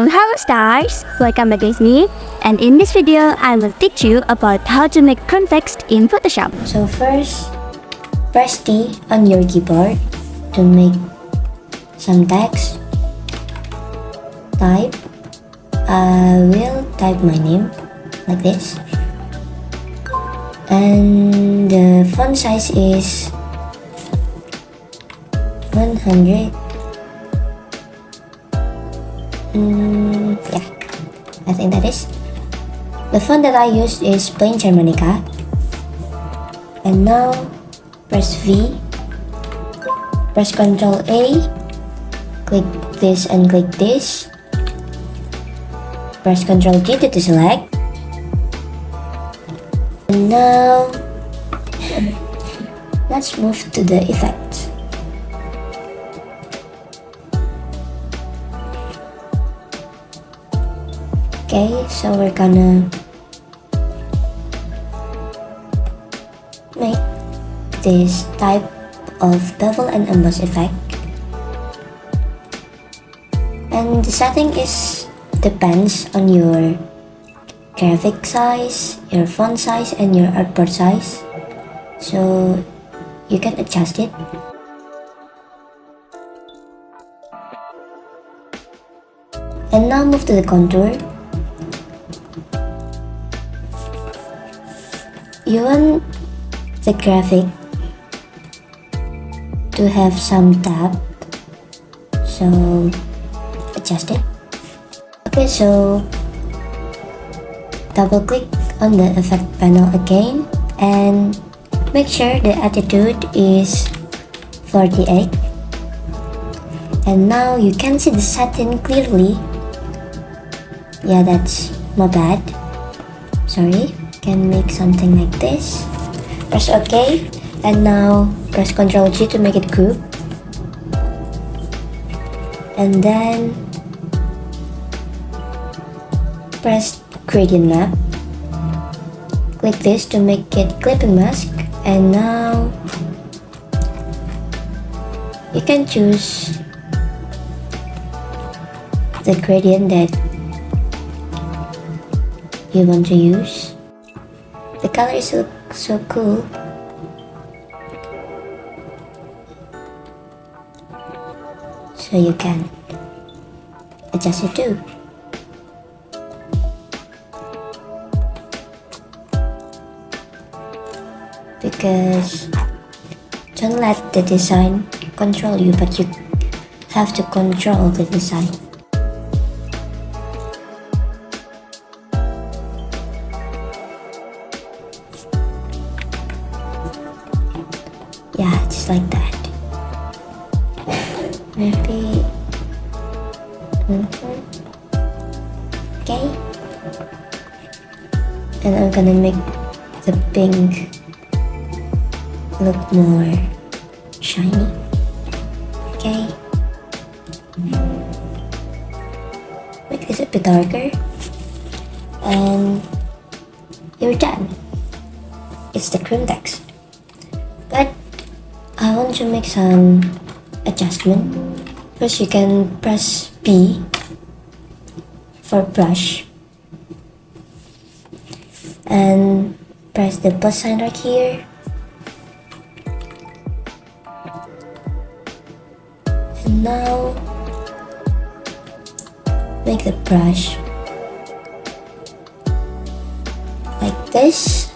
Hello stars! Welcome back with me, and in this video, I will teach you about how to make context in Photoshop. So first, press T on your keyboard to make some text. Type. I will type my name like this. And the font size is 100. Yeah, I think that is. The font that I used is plain Germanica. And now press V, press Ctrl A, click this and click this, press Ctrl G to deselect. And now let's move to the effect. Okay, so we're gonna make this type of bevel and emboss effect. And the setting is depends on your graphic size, your font size, and your artboard size. So you can adjust it. And now move to the contour. You want the graphic to have some tab, so adjust it. Okay, so double click on the effect panel again and make sure the attitude is 48. And now you can see the setting clearly. Yeah, that's my bad. Sorry. Can make something like this. Press OK, and now press Ctrl G to make it group. And then press gradient map. Click this to make it clipping mask. And now you can choose the gradient that you want to use. The color is so cool. So you can adjust it too. Because don't let the design control you, but you have to control the design. Yeah, just like that. Maybe. Okay. And I'm gonna make the pink look more shiny. Okay. Make this a bit darker. And you're done. It's the cream text. But I want to make some adjustment. First, you can press P for brush and press the plus sign right here. And now make the brush like this.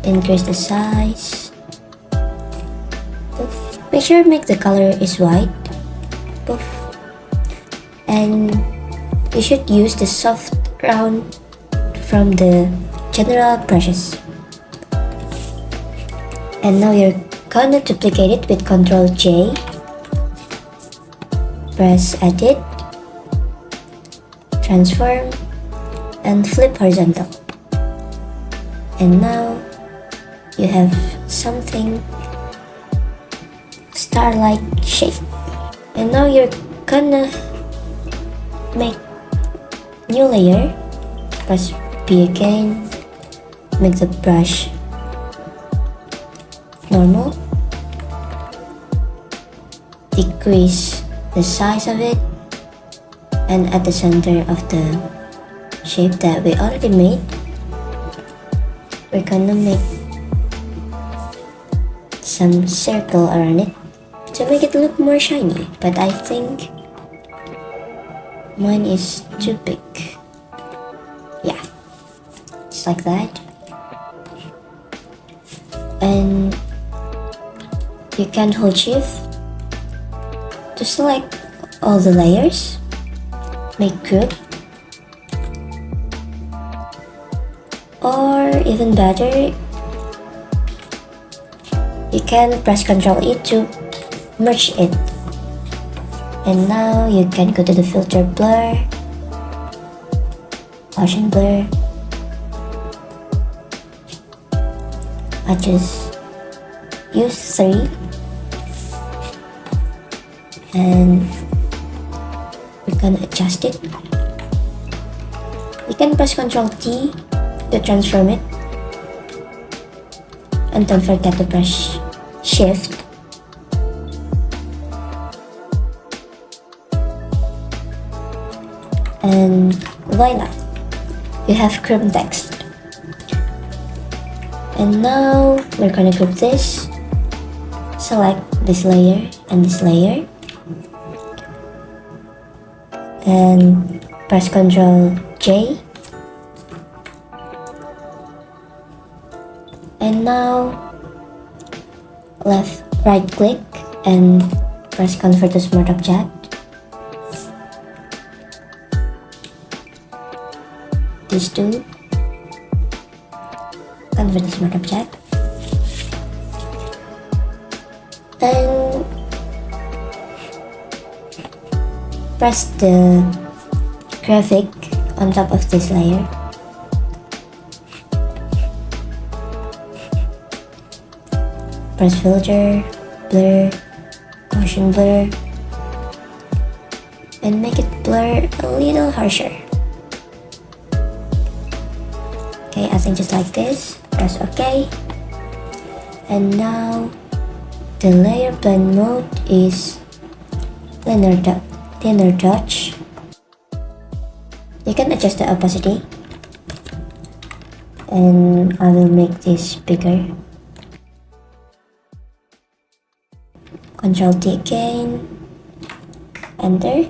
Increase the size. Poof. Make sure make the color is white. Poof. And you should use the soft round from the general brushes. And now you're gonna duplicate it with Ctrl J. Press Edit, Transform, and flip horizontal. And now you have something star-like shape. And now you're gonna make new layer. Press B again, make the brush normal, decrease the size of it, and at the center of the shape that we already made, we're gonna make some circle around it to make it look more shiny, but I think mine is too big. Yeah, just like that. And you can hold shift to select all the layers, make group, or even better, you can press Ctrl E to merge it. And now you can go to the filter blur, motion blur. I just use 3 and we're gonna adjust it. You can press Ctrl T to transform it, and don't forget to press Shift. And voila, you have group text. And now we're gonna group this, select this layer and this layer, and press Ctrl J. And now right click and press convert to smart object. These two, convert to smart object, and press the graphic on top of this layer. Press filter, blur, motion blur, and make it blur a little harsher. Okay, I think just like this. Press OK. And now the layer blend mode is linear touch. You can adjust the opacity, and I will make this bigger. Ctrl T again, enter,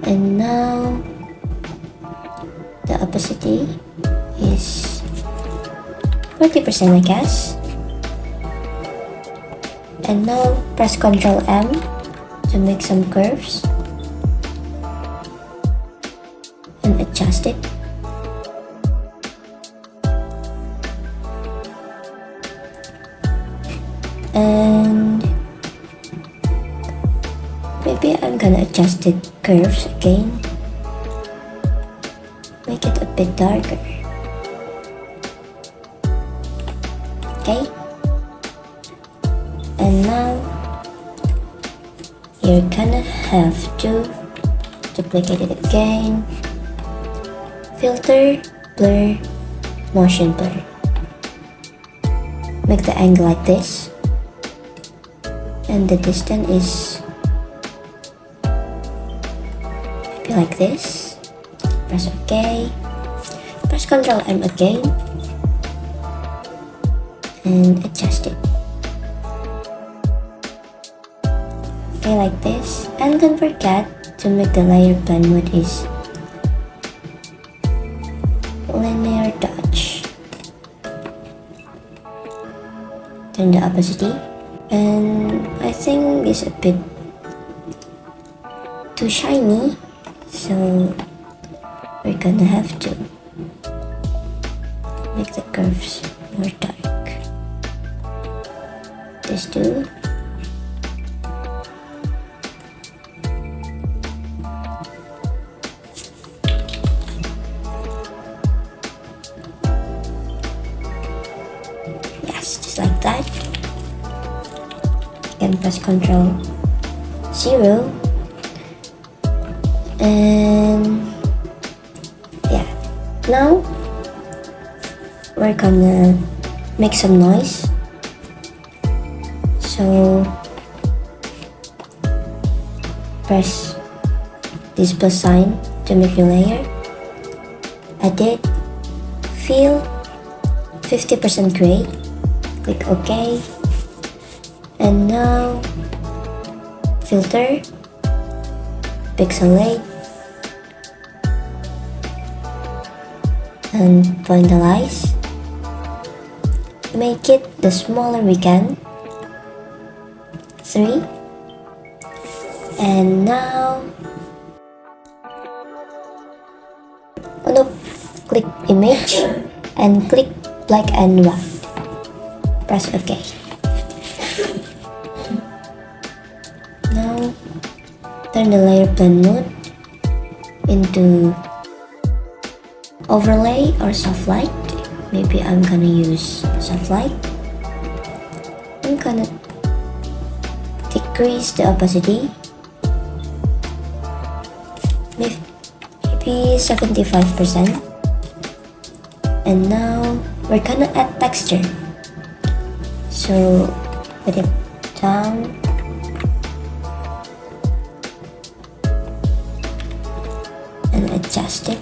and now the opacity is 40%, I guess. And now press Ctrl M to make some curves and adjust it. And maybe I'm gonna adjust the curves again, make it a bit darker. Okay, and now you're gonna have to duplicate it again, filter, blur, motion blur, make the angle like this, and the distance is maybe like this. Press OK, press Ctrl M again, and adjust it. Okay, like this. And don't forget to make the layer blend mode is linear touch. Turn the opacity. And I think it's a bit too shiny, so we're gonna have to make the curves more dark. These two. Yes, just like that. You can press Ctrl 0, and yeah, now we're gonna make some noise. So press this plus sign to make your layer. Edit, fill 50% gray, click OK, and now filter, pixelate, and pointalize. Make it the smaller we can. 3. And now click image and click black and white. Press OK. Now turn the layer blend mode into overlay or soft light. Maybe I'm gonna use soft light. I'm gonna decrease the opacity, maybe 75%. And now we're gonna add texture. So put it down. And adjust it.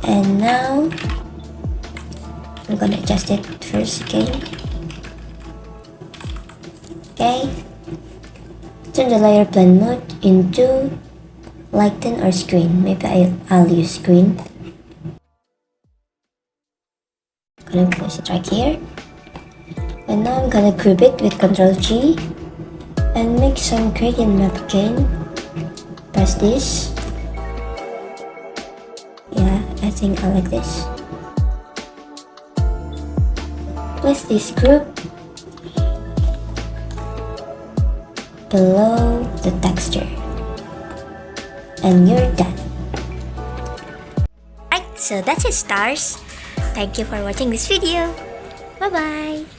And now I'm gonna adjust it first again. Okay. Turn the layer blend mode into lighten or screen. Maybe I'll use screen. Gonna place it right here. And now I'm gonna group it with Ctrl G and make some gradient map again. Press this. Yeah, I think I like this. Place this group below the texture. And you're done. Alright, so that's it, stars. Thank you for watching this video. Bye bye.